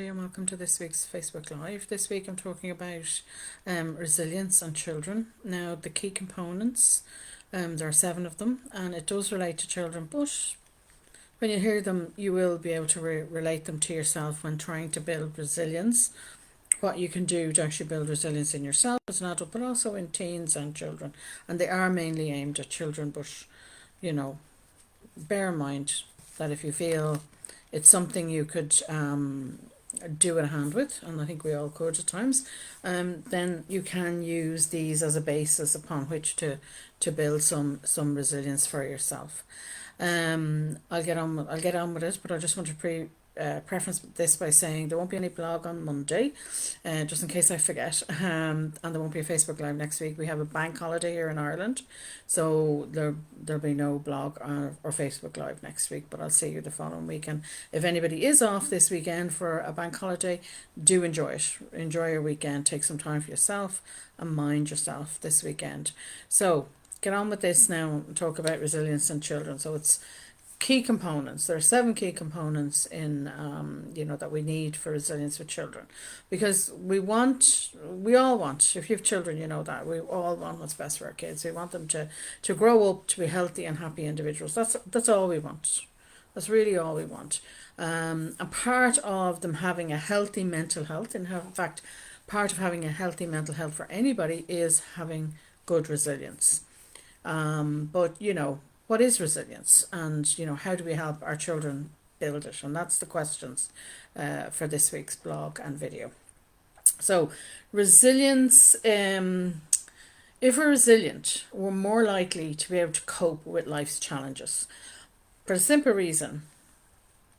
And welcome to this week's Facebook Live. This week I'm talking about resilience and children. Now, the key components, there are 7 of them, and it does relate to children, but when you hear them, you will be able to relate them to yourself when trying to build resilience. What you can do to actually build resilience in yourself as an adult, but also in teens and children. And they are mainly aimed at children, but bear in mind that if you feel it's something you could do a hand with, and I think we all could at times, then you can use these as a basis upon which to build some resilience for yourself. I'll get on with it, but I just want to preference this by saying there won't be any blog on Monday, just in case I forget, and there won't be a Facebook Live next week. We have a bank holiday here in Ireland, so there'll be no blog or Facebook Live next week, but I'll see you the following week. And if anybody is off this weekend for a bank holiday, do enjoy it. Enjoy your weekend, take some time for yourself and mind yourself this weekend. So get on with this now and talk about resilience in children. So it's key components. There are 7 key components in that we need for resilience with children, because we all want, if you have children, you know that we all want what's best for our kids. We want them to grow up to be healthy and happy individuals. That's all we want. That's really all we want. And part of them having a healthy mental health, in fact, part of having a healthy mental health for anybody is having good resilience. But what is resilience, and how do we help our children build it? And that's the questions for this week's blog and video. So resilience, if we're resilient, we're more likely to be able to cope with life's challenges, for a simple reason.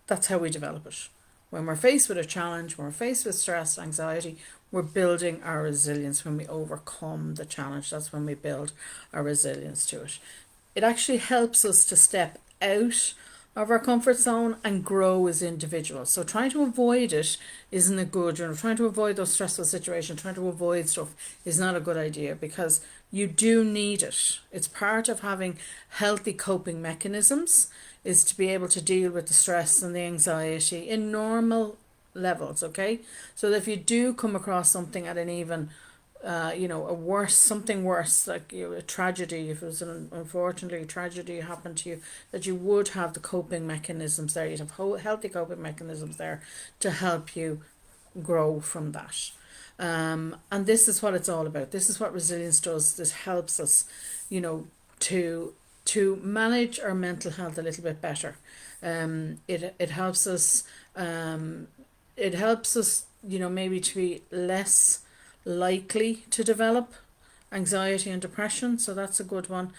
That's how we develop it. When we're faced with a challenge, when we're faced with stress, anxiety, we're building our resilience. When we overcome the challenge, that's when we build our resilience to it. It actually helps us to step out of our comfort zone and grow as individuals. So trying to avoid it isn't a good, trying to avoid those stressful situations, trying to avoid stuff is not a good idea, because you do need it. It's part of having healthy coping mechanisms, is to be able to deal with the stress and the anxiety in normal levels, okay? So that if you do come across something at an even something worse, like a tragedy, if it was unfortunately a tragedy happened to you, that you would have the coping mechanisms there. You'd have healthy coping mechanisms there to help you grow from that. And this is what it's all about. This is what resilience does. This helps us, to manage our mental health a little bit better. It helps us. It helps us, maybe to be less likely to develop anxiety and depression. So that's a good one.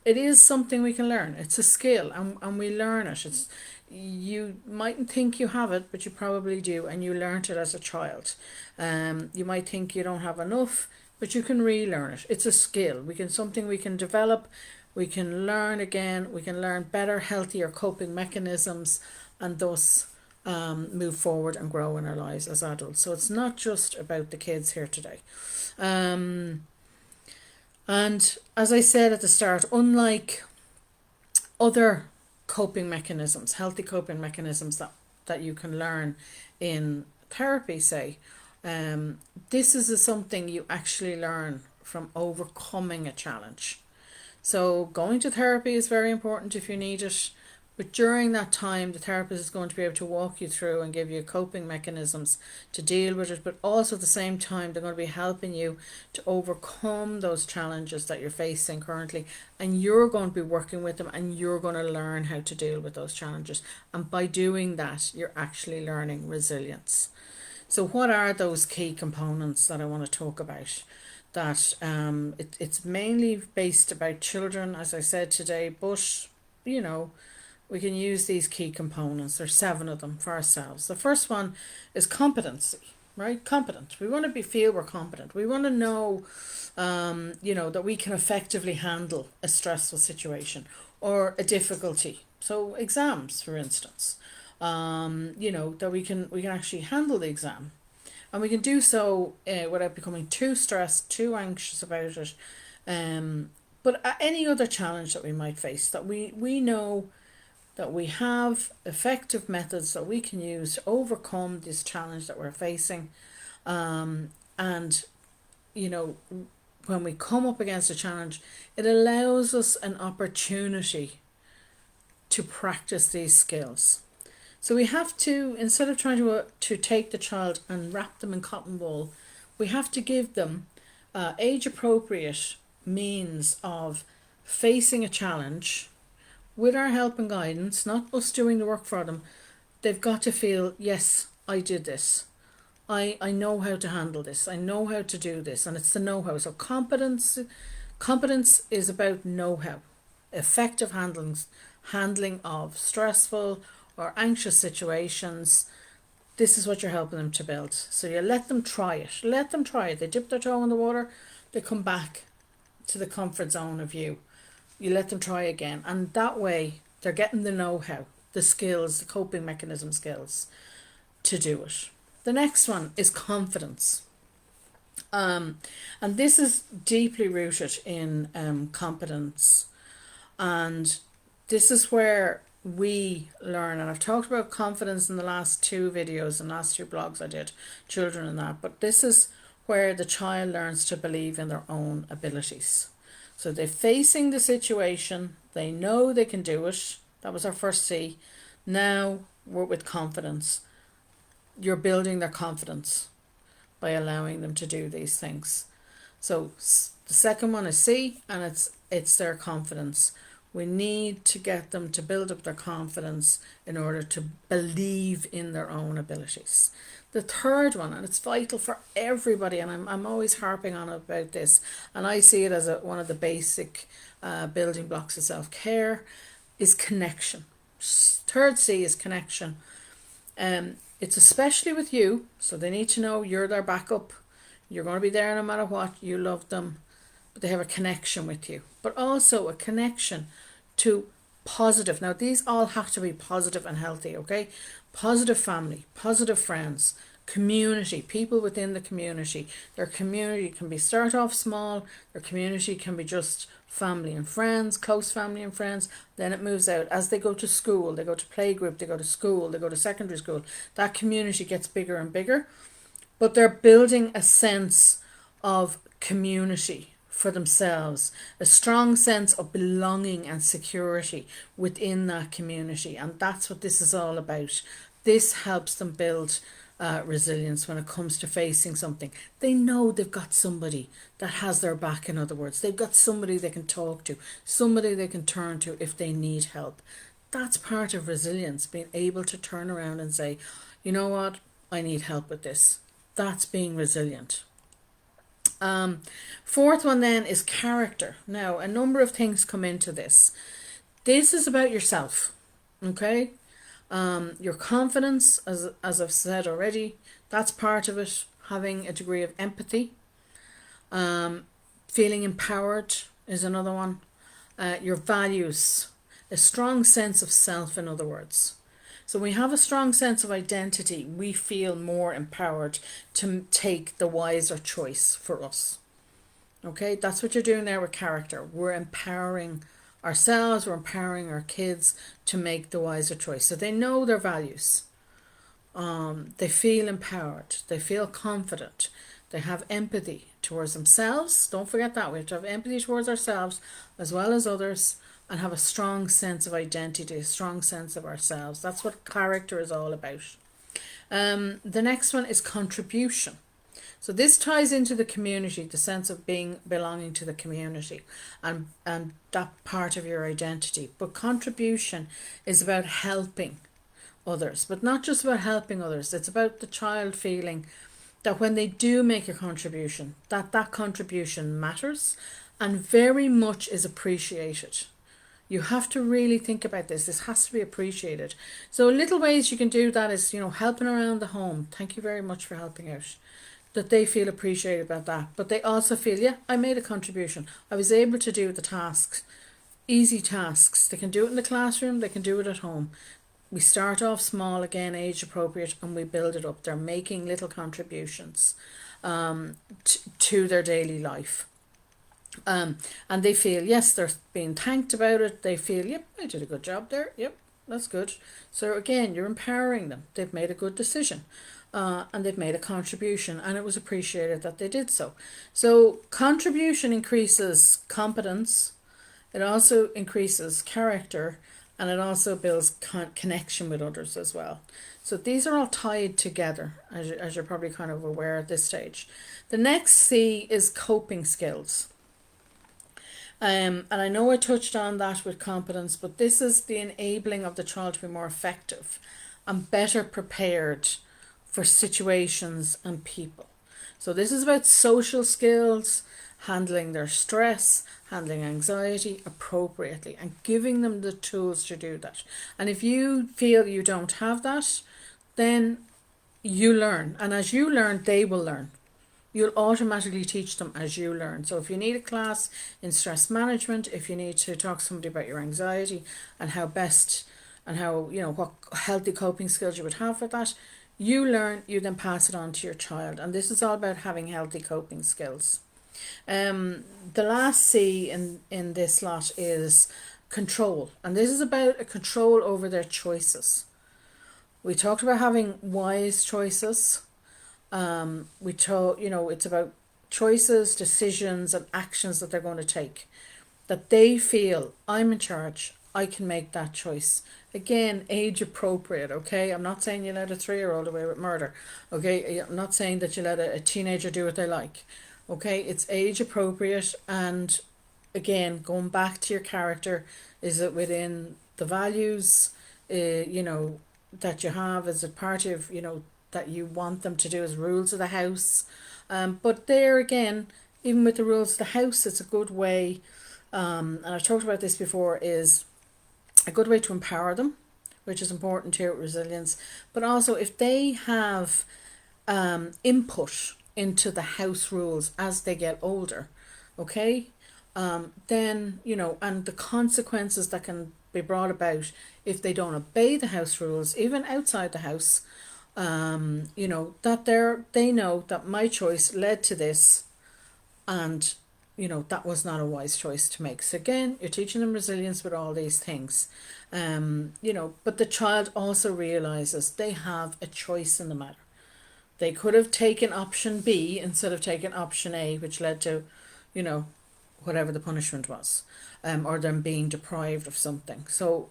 It is something we can learn. It's a skill, and we learn it. You mightn't think you have it, but you probably do, and you learnt it as a child. You might think you don't have enough, but you can relearn it. It's a skill. Something we can develop. We can learn again. We can learn better, healthier coping mechanisms, and thus move forward and grow in our lives as adults. So it's not just about the kids here today. And as I said at the start, unlike other coping mechanisms, healthy coping mechanisms that you can learn in therapy, say, this is something you actually learn from overcoming a challenge. So going to therapy is very important if you need it. But during that time, the therapist is going to be able to walk you through and give you coping mechanisms to deal with it. But also at the same time, they're going to be helping you to overcome those challenges that you're facing currently. And you're going to be working with them, and you're going to learn how to deal with those challenges. And by doing that, you're actually learning resilience. So what are those key components that I want to talk about? That it's mainly based about children, as I said today, but we can use these key components. There's 7 of them for ourselves. The first one is competency, right? Competent. We want to feel we're competent. We want to know, that we can effectively handle a stressful situation or a difficulty. So exams, for instance, that we can actually handle the exam. And we can do so without becoming too stressed, too anxious about it. But any other challenge that we might face, that we know that we have effective methods that we can use to overcome this challenge that we're facing. And, you know, when we come up against a challenge, it allows us an opportunity to practice these skills. So we have to, instead of trying to take the child and wrap them in cotton wool, we have to give them age appropriate means of facing a challenge with our help and guidance, not us doing the work for them. They've got to feel, yes, I did this. I know how to handle this. I know how to do this. And it's the know-how. So competence is about know-how. Effective handling of stressful or anxious situations. This is what you're helping them to build. So you let them try it. Let them try it. They dip their toe in the water. They come back to the comfort zone of you. You let them try again. And that way they're getting the know-how, the skills, the coping mechanism skills to do it. The next one is confidence. And this is deeply rooted in competence. And this is where we learn, and I've talked about confidence in the last two videos and last two blogs I did, children and that, but this is where the child learns to believe in their own abilities. So they're facing the situation, they know they can do it. That was our first C. Now we're with confidence. You're building their confidence by allowing them to do these things. So the second one is C, and it's their confidence. We need to get them to build up their confidence in order to believe in their own abilities. The third one, and it's vital for everybody, and I'm always harping on about this, and I see it as one of the basic building blocks of self-care, is connection. Third C is connection. It's especially with you, so they need to know you're their backup. You're going to be there no matter what. You love them, but they have a connection with you. But also a connection to positive. Now, these all have to be positive and healthy, okay? Positive family, positive friends, community, people within the community. Their community can be start off small. Their community can be just family and friends, close family and friends. Then it moves out as they go to school. They go to playgroup, they go to school, they go to secondary school. That community gets bigger and bigger. But they're building a sense of community for themselves, a strong sense of belonging and security within that community. And that's what this is all about. This helps them build resilience when it comes to facing something. They know they've got somebody that has their back. In other words, they've got somebody they can talk to, somebody they can turn to if they need help. That's part of resilience, being able to turn around and say, you know what, I need help with this. That's being resilient. Fourth one then is character. Now, a number of things come into this. This is about yourself, okay? Your confidence, as I've said already, that's part of it. Having a degree of empathy. Feeling empowered is another one. Your values, a strong sense of self, in other words. So when we have a strong sense of identity, we feel more empowered to take the wiser choice for us. Okay, that's what you're doing there with character. We're empowering ourselves, we're empowering our kids to make the wiser choice. So they know their values. They feel empowered. They feel confident. They have empathy towards themselves. Don't forget that. We have to have empathy towards ourselves as well as others, and have a strong sense of identity, a strong sense of ourselves. That's what character is all about. The next one is contribution. So this ties into the community, the sense of belonging to the community, and that part of your identity. But contribution is about helping others, but not just about helping others. It's about the child feeling that when they do make a contribution, that contribution matters and very much is appreciated. You have to really think about this. This has to be appreciated. So little ways you can do that is, helping around the home. Thank you very much for helping out. That they feel appreciated about that. But they also feel, yeah, I made a contribution. I was able to do the tasks. Easy tasks. They can do it in the classroom. They can do it at home. We start off small, again, age appropriate, and we build it up. They're making little contributions to their daily life. And they feel, yes, they're being thanked about it. They feel, yep, I did a good job there. Yep, That's good. So again, you're empowering them. They've made a good decision. And they've made a contribution, and it was appreciated that they did so. So contribution increases competence, it also increases character, and it also builds connection with others as well. So these are all tied together, as you're probably kind of aware at this stage. The next C is coping skills. And I know I touched on that with competence, but this is the enabling of the child to be more effective and better prepared for situations and people. So this is about social skills, handling their stress, handling anxiety appropriately, and giving them the tools to do that. And if you feel you don't have that, then you learn. And as you learn, they will learn. You'll automatically teach them as you learn. So if you need a class in stress management, if you need to talk to somebody about your anxiety and how best and how, you know, what healthy coping skills you would have for that, you learn, you then pass it on to your child. And this is all about having healthy coping skills. The last C in this lot is control. And this is about a control over their choices. We talked about having wise choices. It's about choices, decisions, and actions that they're going to take. That they feel, I'm in charge, I can make that choice. Again, age appropriate, okay? I'm not saying you let a 3-year-old away with murder, okay? I'm not saying that you let a teenager do what they like, okay? It's age appropriate, and again, going back to your character, is it within the values, that you have? Is it part of, that you want them to do as rules of the house? But there again, even with the rules of the house, it's a good way, and I've talked about this before, is a good way to empower them, which is important here with resilience. But also, if they have input into the house rules as they get older, okay, then, and the consequences that can be brought about if they don't obey the house rules, even outside the house, that they know that my choice led to this, and that was not a wise choice to make. So again, you're teaching them resilience with all these things. But the child also realizes they have a choice in the matter. They could have taken option B instead of taking option A, which led to, whatever the punishment was, or them being deprived of something. So,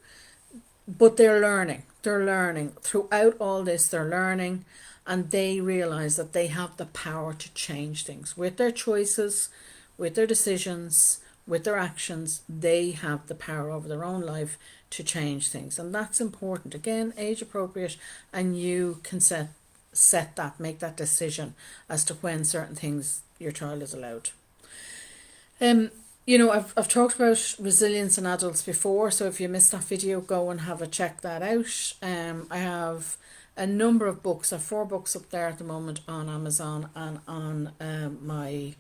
but they're learning throughout all this. They're learning, and they realize that they have the power to change things with their choices, with their decisions, with their actions. They have the power over their own life to change things, and that's important. Again, age appropriate, and you can set that, make that decision as to when certain things your child is allowed. I've talked about resilience in adults before, so if you missed that video, go and have a check that out. I have a number of books. I have 4 books up there at the moment on Amazon and on my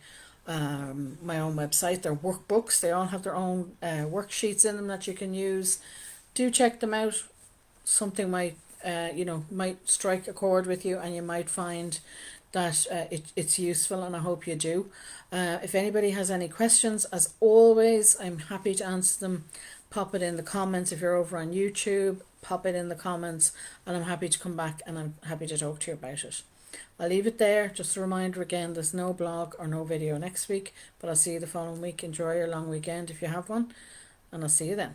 own website. They're workbooks. They all have their own worksheets in them that you can use. Do check them out. Something might strike a chord with you, and you might find that it's useful, and I hope you do. If anybody has any questions, as always, I'm happy to answer them. Pop it in the comments. If you're over on YouTube, pop it in the comments, and I'm happy to come back, and I'm happy to talk to you about it. I'll leave it there. Just a reminder again, there's no blog or no video next week, but I'll see you the following week. Enjoy your long weekend if you have one, and I'll see you then.